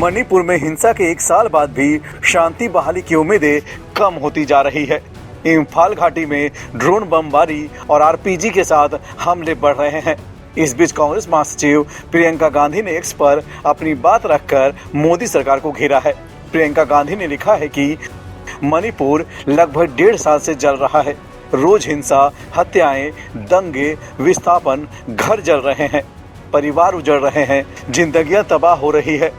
मणिपुर में हिंसा के 1 साल बाद भी शांति बहाली की उम्मीदें कम होती जा रही है। इम्फाल घाटी में ड्रोन बमबारी और आरपीजी के साथ हमले बढ़ रहे हैं। इस बीच कांग्रेस महासचिव प्रियंका गांधी ने एक्स पर अपनी बात रखकर मोदी सरकार को घेरा है। प्रियंका गांधी ने लिखा है कि मणिपुर लगभग 1.5 साल से जल रहा है। रोज हिंसा, हत्याएं, दंगे, विस्थापन, घर जल रहे हैं, परिवार उजड़ रहे हैं, जिंदगियां तबाह हो रही है।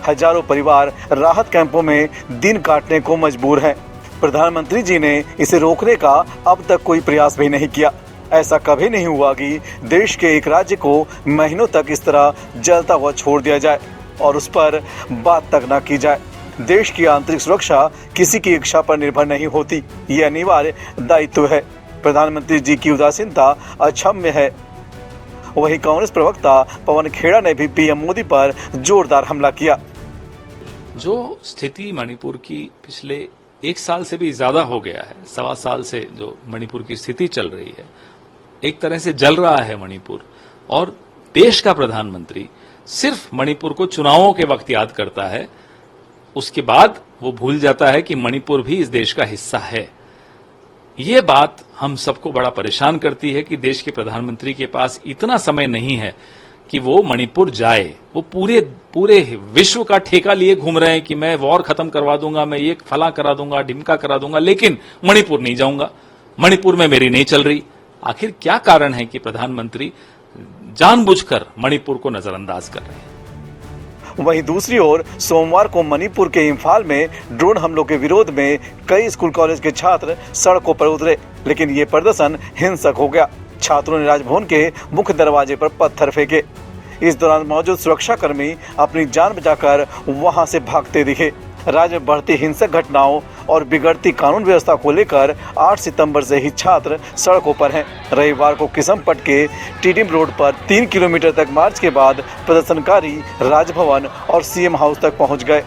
हजारों परिवार राहत कैंपों में दिन काटने को मजबूर हैं। प्रधानमंत्री जी ने इसे रोकने का अब तक कोई प्रयास भी नहीं किया। ऐसा कभी नहीं हुआ कि देश के एक राज्य को महीनों तक इस तरह जलता हुआ छोड़ दिया जाए और उस पर बात तक न की जाए। देश की आंतरिक सुरक्षा किसी की इच्छा पर निर्भर नहीं होती, ये अनिवार्य दायित्व है। प्रधानमंत्री जी की उदासीनता अक्षम्य है। वहीं कांग्रेस प्रवक्ता पवन खेड़ा ने भी पीएम मोदी पर जोरदार हमला किया। जो स्थिति मणिपुर की पिछले 1 साल से भी ज्यादा हो गया है, 1.25 साल से जो मणिपुर की स्थिति चल रही है, एक तरह से जल रहा है मणिपुर, और देश का प्रधानमंत्री सिर्फ मणिपुर को चुनावों के वक्त याद करता है, उसके बाद वो भूल जाता है कि मणिपुर भी इस देश का हिस्सा है। ये बात हम सबको बड़ा परेशान करती है कि देश के प्रधानमंत्री के पास इतना समय नहीं है कि वो मणिपुर जाए। वो पूरे विश्व का ठेका लिए घूम रहे हैं कि मैं वॉर खत्म करवा दूंगा, मैं ये फला करा दूंगा, ढिमका करा दूंगा, लेकिन मणिपुर नहीं जाऊंगा, मणिपुर में मेरी नहीं चल रही। आखिर क्या कारण है कि प्रधानमंत्री जानबूझकर मणिपुर को नजरअंदाज कर रहे हैं? वहीं दूसरी ओर सोमवार को मणिपुर के इम्फाल में ड्रोन हमलों के विरोध में कई स्कूल कॉलेज के छात्र सड़कों पर उतरे, लेकिन ये प्रदर्शन हिंसक हो गया। छात्रों ने राजभवन के मुख्य दरवाजे पर पत्थर फेंके। इस दौरान मौजूद सुरक्षाकर्मी अपनी जान बचाकर वहां से भागते दिखे। राज्य में बढ़ती हिंसक घटनाओं और बिगड़ती कानून व्यवस्था को लेकर 8 सितंबर से ही छात्र सड़कों पर हैं। रविवार को किसमपट के टीडिम रोड पर 3 किलोमीटर तक मार्च के बाद प्रदर्शनकारी राजभवन और सीएम हाउस तक पहुंच गए।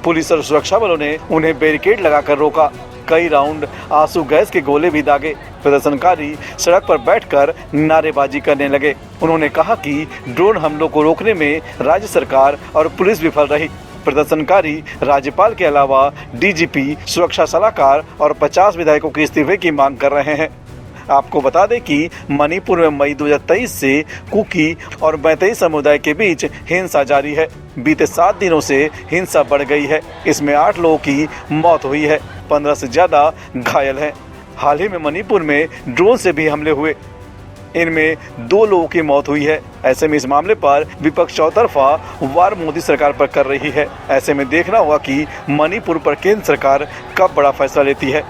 पुलिस और सुरक्षा बलों ने उन्हें बैरिकेड लगाकर रोका। कई राउंड आंसू गैस के गोले भी दागे। प्रदर्शनकारी सड़क पर बैठकर नारेबाजी करने लगे। उन्होंने कहा कि ड्रोन हमलों को रोकने में राज्य सरकार और पुलिस विफल रही। प्रदर्शनकारी राज्यपाल के अलावा डीजीपी, सुरक्षा सलाहकार और 50 विधायकों के इस्तीफे की मांग कर रहे हैं। आपको बता दें कि मणिपुर में मई 2023 से कुकी और मैतेई समुदाय के बीच हिंसा जारी है। बीते 7 दिनों से हिंसा बढ़ गई है। इसमें 8 लोगों की मौत हुई है, 15 से ज्यादा घायल हैं। हाल ही में मणिपुर में ड्रोन से भी हमले हुए, इनमें 2 लोगों की मौत हुई है। ऐसे में इस मामले पर विपक्ष चौतरफा वार मोदी सरकार पर कर रही है। ऐसे में देखना होगा कि मणिपुर पर केंद्र सरकार कब बड़ा फैसला लेती है।